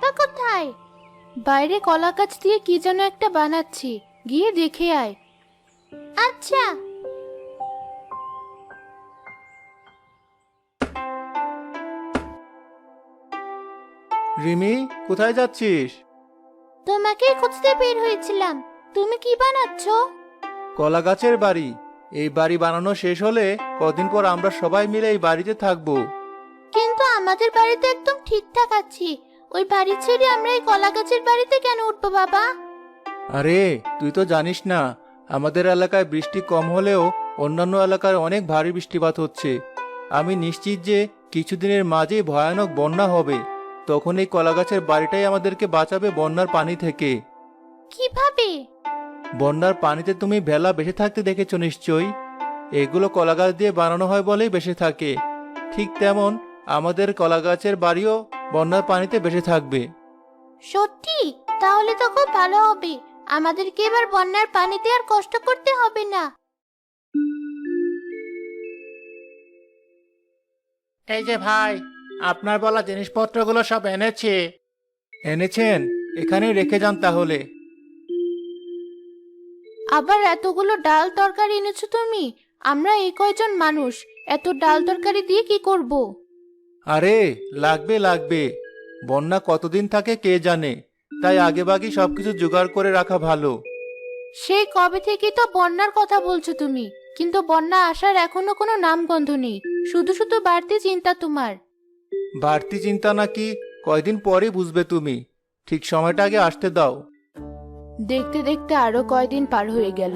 বাবা কোথায়? বাইরে কলা গাছ দিয়ে কি যেন একটা বানাচ্ছি, গিয়ে দেখে আয়। আচ্ছা। রিমি, কোথায় যাচ্ছিস? তোমাকে খুঁজতে বের হয়েছিলাম। তুমি কি বানাচ্ছ? কলা গাছের বাড়ি। এই বাড়ি বানানো শেষ হলে কদিন পর আমরা সবাই মিলে এই বাড়িতে থাকবো। কিন্তু আমাদের বাড়িতে একদম ঠিকঠাক আছি। ওই বাড়ি ছেড়ে আমরা এই কলা গাছের বাড়িতে কেন উঠবো বাবা? আরে, তুই তো জানিস না, আমাদের এলাকায় বৃষ্টি কম হলেও অন্যান্য এলাকায় অনেক ভারী বৃষ্টিপাত হচ্ছে। আমি নিশ্চিত যে কিছুদিনের মাঝেই ভয়ানক বন্যা হবে। তখন এই কলা গাছের বাড়িটাই আমাদেরকে বাঁচাবে বন্যার পানি থেকে। কিভাবে? বন্যার পানিতে তুমি ভেলা বেঁচে থাকতে দেখেছো নিশ্চয়ই। এগুলো কলা গাছ দিয়ে বানানো হয় বলেই বেঁচে থাকে। ঠিক তেমন আমাদের কলা গাছের বাড়িও বন্যার পানিতে বেঁচে থাকবে। সত্যি? তাহলে তো খুব ভালো হবে। আমাদেরকে এবার বন্যার পানিতে আর কষ্ট করতে হবে না। এই যে ভাই, আপনার বলা জিনিসপত্রগুলো সব এনেছি। এনেছেন? এখানেই রেখে যান তাহলে। আবার এতগুলো ডাল তরকারি এনেছো তুমি? আমরা এই কয়জন মানুষ, এত ডাল তরকারি দিয়ে কি করব? আরে, লাগবে লাগবে। বন্যা কতদিন থাকে কে জানে, তাই আগেভাগে সবকিছু জোগাড় করে রাখা ভালো। সেই কবে থেকে তো বন্যার কথা বলছো তুমি, কিন্তু বন্যা আসার এখনো কোনো নামগন্ধ নেই। শুধু শুধু বাড়তি চিন্তা তোমার। বাড়তি চিন্তা নাকি? কয়দিন পরে বুঝবে তুমি। ঠিক সময়টা আগে আসতে দাও। দেখতে দেখতে আরো কয়দিন পার হয়ে গেল।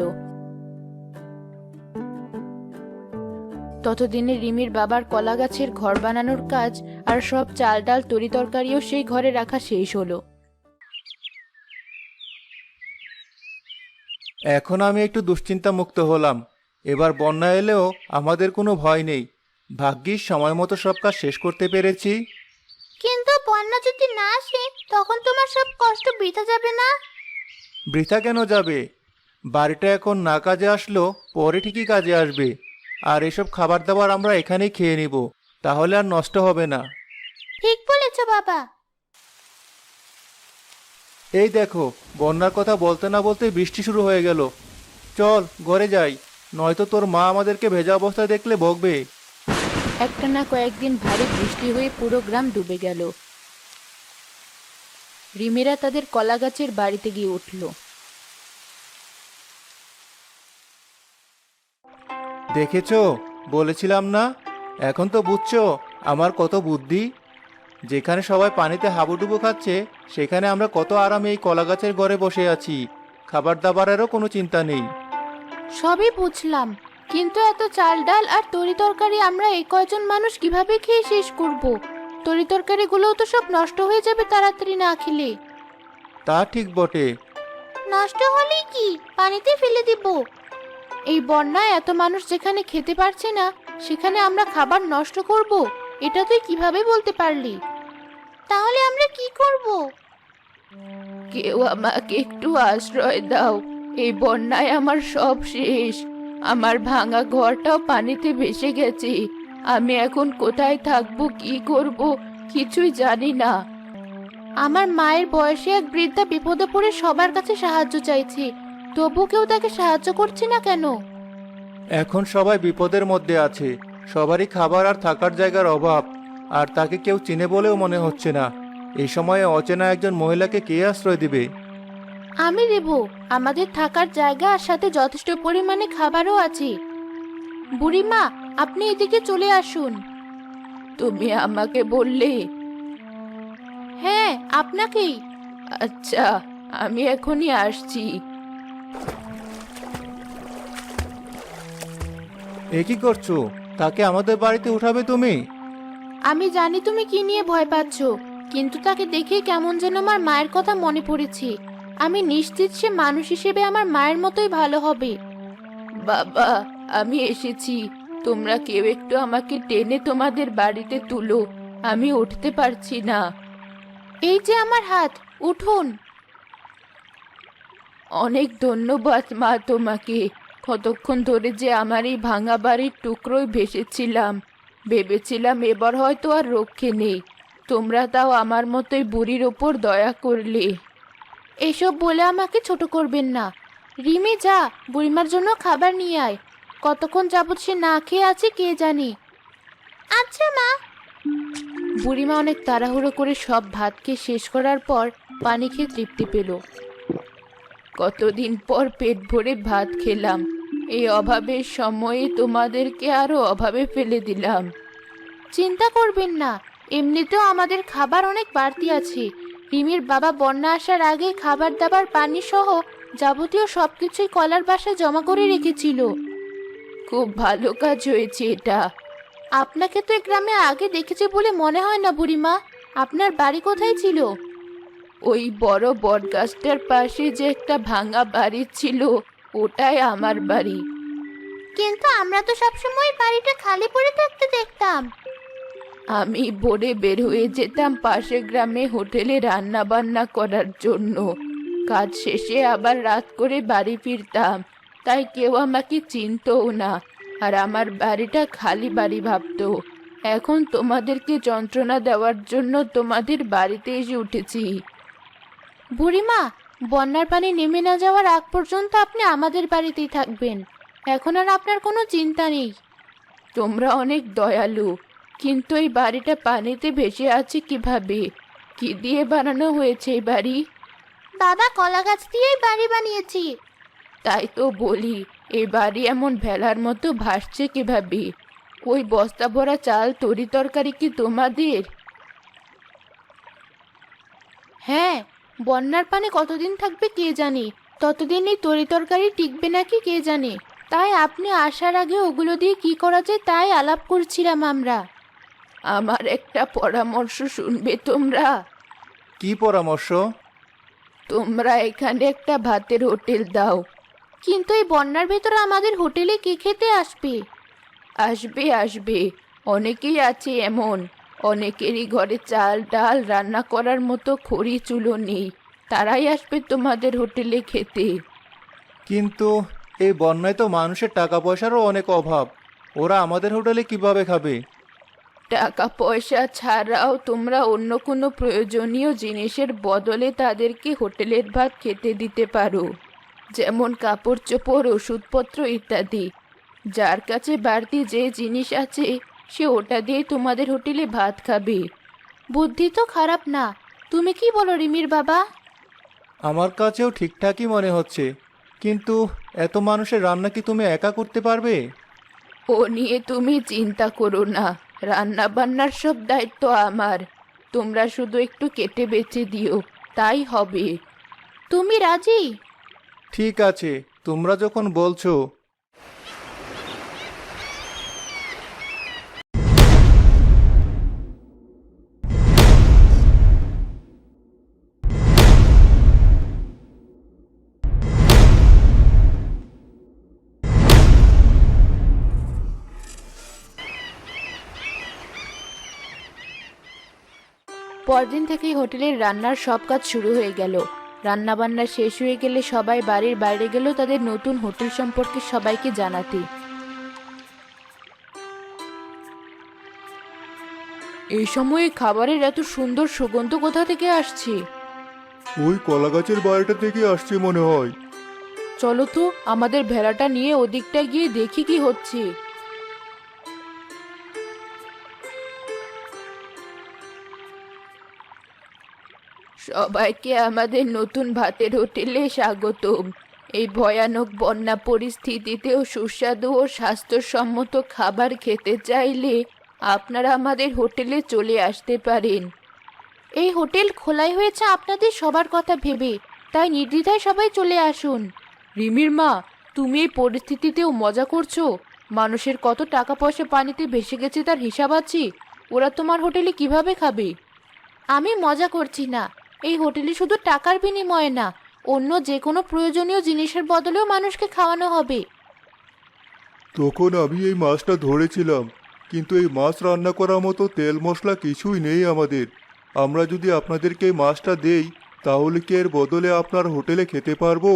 ততদিনে রিমির বাবার কলা গাছের ঘর বানানোর কাজ আর সব চাল ডাল তরি তরকারিও সেই ঘরে রাখা শেষ হলো। এখন আমি একটু দুশ্চিন্তা মুক্ত হলাম। এবার বন্যা এলেও আমাদের কোনো ভয় নেই। ভাগ্যিস সময় মতো সব কাজ শেষ করতে পেরেছি। কিন্তু বন্যা যদি না আসে, তখন তোমার সব কষ্ট বৃথা যাবে না? বৃথা কেন যাবে? বাড়িটা এখন না কাজে আসলো, পরে ঠিকই কাজে আসবে। আর এসব খাবার দাবার আমরা এখানেই খেয়ে নিব, তাহলে আর নষ্ট হবে না। ঠিক বলেছ বাবা। এই দেখো, বন্যার কথা বলতে না বলতে বৃষ্টি শুরু হয়ে গেল। চল ঘরে যাই, নয়তো তোর মা আমাদেরকে ভেজা অবস্থায় দেখলে বকবে। একটা না কয়েকদিন ভারী বৃষ্টি হয়ে পুরো গ্রাম ডুবে গেল। রিমিরা তাদের কলা গাছের বাড়িতে গিয়ে উঠল। দেখেছো, বলেছিলাম না? এখন তো বুঝছো আমার কত বুদ্ধি। যেখানে সবাই পানিতে হাবুডুবু খাচ্ছে, সেখানে আমরা কত আরামে এই কলা গাছের ঘরে বসে আছি। খাবার দাবারেরও কোনো চিন্তা নেই। সবই বুঝলাম, কিন্তু এত চাল ডাল আর তরি তরকারি আমরা এই কয়জন মানুষ কিভাবে খেয়ে শেষ করব? তরি তরকারিগুলোও তো সব নষ্ট হয়ে যাবে তাড়াতাড়ি না খেলে। তা ঠিক বটে। নষ্ট হলেই কি, পানিতে ফেলে দিব? এই বন্যায় এত মানুষ যেখানে খেতে পারছে না, সেখানে আমরা খাবার নষ্ট করব? এটা তুই কিভাবে বলতে পারলি? তাহলে আমরা কি করব? কেউ আমাকে একটু আশ্রয় দাও। এই বন্যায় আমার সব শেষ। আমার ভাঙা ঘরটাও পানিতে ভেসে গেছে। আমি এখন কোথায় থাকবো, কি করব, কিছুই জানি না। আমার মায়ের বয়সে এক বৃদ্ধা বিপদে পড়ে সবার কাছে সাহায্য চাইছে, তবু কেউ তাকে সাহায্য করছে না কেন? এখন সবাই বিপদের মধ্যে আছে। সবারই খাবার আর থাকার জায়গার অভাব। আর তাকে কেউ চিনে বলেও মনে হচ্ছে না। এই সময়ে অচেনা একজন মহিলাকে কে আশ্রয় দিবে? আমি দেব। আমাদের থাকার জায়গা আর সাথে যথেষ্ট পরিমাণে খাবারও আছে। বুড়িমা, আপনি এদিকে চলে আসুন। তুমি আমাকে বললে? হ্যাঁ, আপনাকেই। আচ্ছা, আমি এখনই আসছি। এ কি করছো? তাকে আমাদের বাড়িতে উঠাবে তুমি? আমি জানি তুমি কি নিয়ে ভয় পাচ্ছ, কিন্তু তাকে দেখে কেমন যেন আমার মায়ের কথা মনে পড়েছে। আমি নিশ্চিত সে মানুষ হিসেবে আমার মায়ের মতোই ভালো হবে। বাবা, আমি এসেছি। তোমরা কেউ একটু আমাকে টেনে তোমাদের বাড়িতে তুলো। আমি উঠতে পারছি না। এই যে আমার হাত, উঠুন। অনেক ধন্যবাদ মা তোমাকে। কতক্ষণ ধরে যে আমার এই ভাঙা বাড়ির টুকরোই ভেসেছিলাম। ভেবেছিলাম এবার হয়তো আর রক্ষে নেই, তোমরা তাও আমার মতোই বুড়ির ওপর দয়া করলে। এসব বলে আমাকে ছোট করবেন না। রিমি, যা বুড়িমার জন্য খাবার নিয়ে আয়। কতক্ষণ যাবত সে না খেয়ে আছে কে জানি। আচ্ছা মা। বুড়িমা অনেক তাড়াহুড়ো করে সব ভাত খেয়ে শেষ করার পর পানি খেয়ে তৃপ্তি পেল। কতদিন পর পেট ভরে ভাত খেলাম। এই অভাবের সময়ে তোমাদেরকে আরো অভাবে ফেলে দিলাম। চিন্তা করবেন না, এমনিতেও আমাদের খাবার অনেক বাড়তি আছে। রিমির বাবা বন্যা আসার আগে খাবার দাবার পানি সহ যাবতীয় সবকিছুই কলার বাসায় জমা করে রেখেছিল। খুব ভালো কাজ হয়েছে এটা। আপনাকে তো এই গ্রামে আগে দেখেছি বলে মনে হয় না বুড়িমা। আপনার বাড়ি কোথায় ছিল? ওই বড় বটগাছটার পাশে যে একটা ভাঙা বাড়ি ছিল, ওটাই আমার বাড়ি। কিন্তু আমরা তো সবসময় বাড়িটা খালি পড়ে থাকতে দেখতাম। আমি ভোরে বের হয়ে যেতাম পাশের গ্রামে হোটেলে রান্না বান্না করার জন্য। কাজ শেষে আবার রাত করে বাড়ি ফিরতাম, তাই কেউ আমাকে চিনতও না, আর আমার বাড়িটা খালি বাড়ি ভাবতো। এখন তোমাদেরকে যন্ত্রণা দেওয়ার জন্য তোমাদের বাড়িতে এসে উঠেছি। বুড়িমা, বন্যার পানি নেমে না যাওয়ার আগ পর্যন্ত আপনি আমাদের বাড়িতেই থাকবেন। এখন আর আপনার কোনো চিন্তা নেই। তোমরা অনেক দয়ালু, কিন্তু এই বাড়িটা পানিতে ভেসে আছে কিভাবে? কি দিয়ে বানানো হয়েছে এই বাড়ি? দাদা কলা গাছ দিয়েই বাড়ি বানিয়েছি। তাই তো বলি, এই বাড়ি এমন ভেলার মতো ভাসছে কিভাবে? ওই বস্তা ভরা চাল তরি তরকারি কি তোমাদের? হ্যাঁ, বন্যার পানি কতদিন থাকবে কে জানে। ততদিন এই তরি তরকারি টিকবে নাকি কে জানে। তাই আপনি আসার আগে ওগুলো দিয়ে কি করা যায় তাই আলাপ করছিলাম আমরা। আমার একটা পরামর্শ শুনবে তোমরা? কি পরামর্শ? তোমরা এখানে একটা ভাতের হোটেল দাও। কিন্তু এই বন্যার ভেতরে আমাদের হোটেলে কে খেতে আসবে? আসবে আসবে, অনেকেই আছে এমন। অনেকেরই ঘরে চাল ডাল রান্না করার মতো খড়ি চুলো নেই। তারাই আসবে তোমাদের হোটেলে খেতে। কিন্তু এই বন্যায় তো মানুষের টাকা পয়সারও অনেক অভাব। ওরা আমাদের হোটেলে কিভাবে খাবে? টাকা পয়সা ছাড়াও তোমরা অন্য কোনো প্রয়োজনীয় জিনিসের বদলে তাদেরকে হোটেলের ভাত খেতে দিতে পারো। যেমন কাপড় চোপড়, ওষুধপত্র ইত্যাদি। যার কাছে বাড়তি যে জিনিস আছে সে ওটা দিয়ে তোমাদের হোটেলে ভাত খাবে। বুদ্ধি তো খারাপ না। তুমি কি বলো রিমির বাবা? আমার কাছেও ঠিকঠাকই মনে হচ্ছে, কিন্তু এত মানুষের রান্না কি তুমি একা করতে পারবে? ও নিয়ে তুমি চিন্তা করো না, রান্না বান্নার সব দায়িত্ব আমার। তোমরা শুধু একটু কেটে বেছে দিও, তাই হবে। তুমি রাজি? ঠিক আছে, তোমরা যখন বলছো। পরদিন থেকেই হোটেলের রান্নার সব কাজ শুরু হয়ে গেল। রান্না বান্না শেষ হয়ে গেলে সবাই বাড়ির বাইরে গেল তাদের নতুন হোটেল সম্পর্কে সবাইকে জানাতে। এই সময়ে খাবারের এত সুন্দর সুগন্ধ কোথা থেকে আসছে? ওই কলা গাছের বাড়িটা থেকে আসছে মনে হয়। চলো তো আমাদের ভেড়াটা নিয়ে ওদিকটা গিয়ে দেখি কি হচ্ছে। সবাইকে আমাদের নতুন ভাতের হোটেলে স্বাগতম। এই ভয়ানক বন্যা পরিস্থিতিতেও সুস্বাদু ও স্বাস্থ্যসম্মত খাবার খেতে চাইলে আপনারা আমাদের হোটেলে চলে আসতে পারেন। এই হোটেল খোলাই হয়েছে আপনাদের সবার কথা ভেবে, তাই নির্দ্বিধায় সবাই চলে আসুন। রিমির মা, তুমি এই পরিস্থিতিতেও মজা করছো? মানুষের কত টাকা পয়সা পানিতে ভেসে গেছে তার হিসাব আছে। ওরা তোমার হোটেলে কিভাবে খাবে? আমি মজা করছি না। এই হোটেলে শুধু টাকার বিনিময়ে না, অন্য যে কোনো প্রয়োজনীয় জিনিসের বদলেও মানুষকে খাওয়ানো হবে। তখন আমি এই মাছটা ধরেছিলাম, কিন্তু এই মাছ রান্না করার মতো তেল মশলা কিছুই নেই আমাদের। আমরা যদি আপনাদেরকে এই মাছটা দেই, তাহলে কি এর বদলে আপনার হোটেলে খেতে পারবো?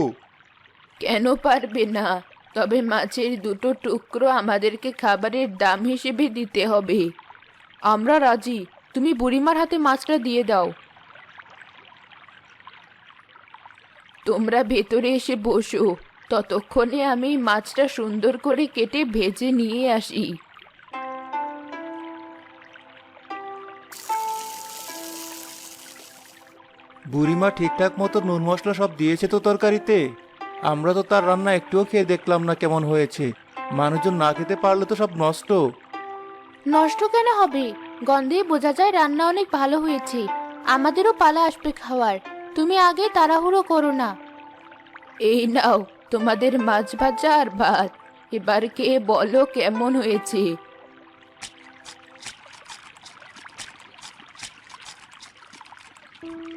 কেন পারবে না? তবে মাছের দুটো টুকরো আমাদেরকে খাবারের দাম হিসেবে দিতে হবে। আমরা রাজি, তুমি বুড়িমার হাতে মাছটা দিয়ে দাও। তোমরা ভেতরে এসে বসো, ততক্ষণে আমি মাছটা সুন্দর করে কেটে ভেজে নিয়ে আসি। বুড়িমা ঠিকঠাক মতো নুন মশলা সব দিয়েছে তো তরকারিতে? আমরা তো তার রান্না একটুও খেয়ে দেখলাম না কেমন হয়েছে। মানুষজন না খেতে পারলে তো সব নষ্ট। নষ্ট কেন হবে? গন্ধে বোঝা যায় রান্না অনেক ভালো হয়েছে। আমাদেরও পালা আসবে খাওয়ার। তুমি আগে তাড়াহুড়ো করো না। এই নাও তোমাদের মাছ ভাজা আর ভাত। এবার কে বলো কেমন হয়েছে।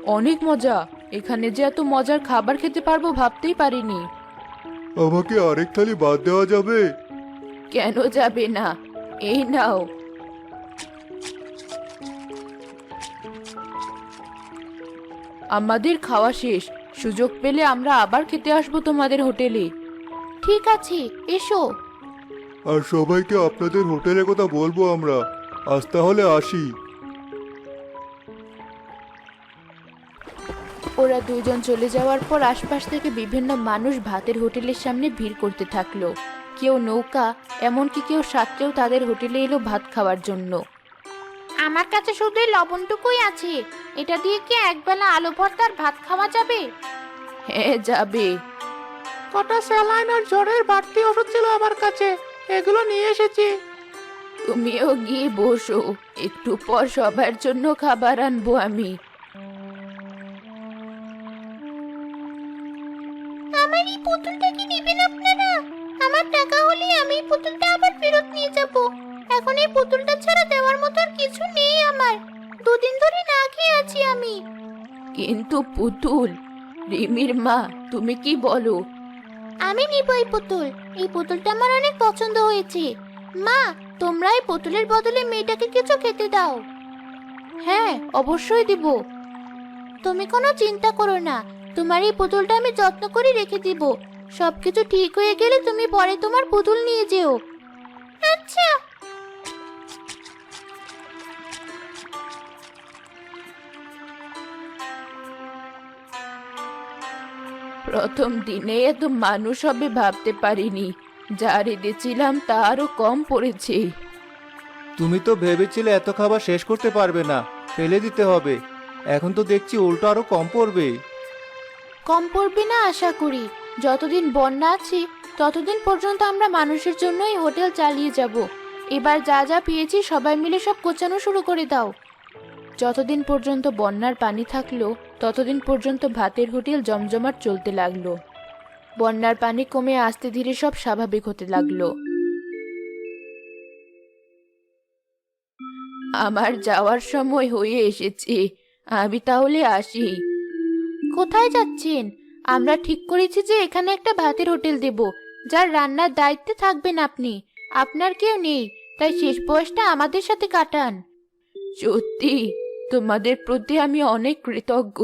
অনেক মজা। এখানে যে এত মজার খাবার খেতে পারবো ভাবতেই পারিনি। আমাকে আরেক থালি বাদ দেওয়া যাবে? কেন যাবে না? এই নাও। আমাদের খাওয়া শেষ। সুযোগ পেলে আমরা আবার খেতে আসবো তোমাদের হোটেলে। ঠিক আছে, এসো। আর সবাইকে আপনাদের হোটেলের কথা বলবো আমরা। আজ তাহলে আসি। ওরা দুজন চলে যাওয়ার পর আশপাশ থেকে বিভিন্ন মানুষ ভাতের হোটেলের সামনে ভিড় করতে থাকলো। কেউ নৌকা, এমনকি কেউ সাতকেও তাদের হোটেলে এলো ভাত খাওয়ার জন্য। আমার কাছে শুধু এই লবণটুকুই আছে। এটা দিয়ে কি একবেলা আলু ভর্তা আর ভাত খাওয়া যাবে? হ্যাঁ যাবে। কটা স্যালাইন আর জ্বরের বাড়তি ওষুধ ছিল আমার কাছে, এগুলো নিয়ে এসেছি। তুমিও গিয়ে বসো, একটু পর সবার জন্য খাবার আনবো আমি। আমার এই পুতুলটা কি নেবেন আপনারা? আমার টাকা হলে আমি এই পুতুলটা আবার ফেরত নিয়ে যাব। এখন এই পুতুলটা ছাড়া দেওয়ার মতো আর কিছু নেই আমার। দুদিন ধরে না খেয়ে আছি আমি। কিন্তু পুতুল, রিমির মা, তুমি কি বলো? আমি নিব এই পুতুল। এই পুতুলটা আমার অনেক পছন্দ হয়েছে। মা, তোমরা এই পুতুলের বদলে মেয়েটাকে কিছু খেতে দাও। হ্যাঁ, অবশ্যই দিব। তুমি কোনো চিন্তা করো না। তোমার এই পুতুলটা আমি যত্ন করে রেখে দিব। সবকিছু ঠিক হয়ে গেলে তুমি পরে তোমার পুতুল নিয়ে যেও। আচ্ছা। প্রথম দিনে এত মানুষ হবে ভাবতে পারিনি। যা রেঁধেছিলাম তা আরো কম পড়েছে। তুমি তো ভেবেছিলে এত খাবার শেষ করতে পারবে না, ফেলে দিতে হবে। এখন তো দেখছি উল্টো আরো কম পড়বে। কম পড়বে না আশা করি। যতদিন বন্যা আছে ততদিন পর্যন্ত আমরা মানুষের জন্যই হোটেল চালিয়ে যাব। এবার যা যা পেয়েছি সবাই মিলে সব গোছানো শুরু করে দাও। যতদিন পর্যন্ত বন্যার পানি থাকলো ততদিন পর্যন্ত ভাতের হোটেল জমজমাট চলতে লাগলো। বন্যার পানি কমে আস্তে ধীরে সব স্বাভাবিক হতে লাগলো। আমার যাওয়ার সময় হয়ে এসেছে। আমি তাহলে আসি। কোথায় যাচ্ছেন? আমরা ঠিক করেছি যে এখানে একটা ভাতের হোটেল দেব, যার রান্নার দায়িত্বে থাকবেন আপনি। আপনার কেউ নেই, তাই শেষ বয়সটা আমাদের সাথে কাটান। সত্যি, তোমাদের প্রতি আমি অনেক কৃতজ্ঞ।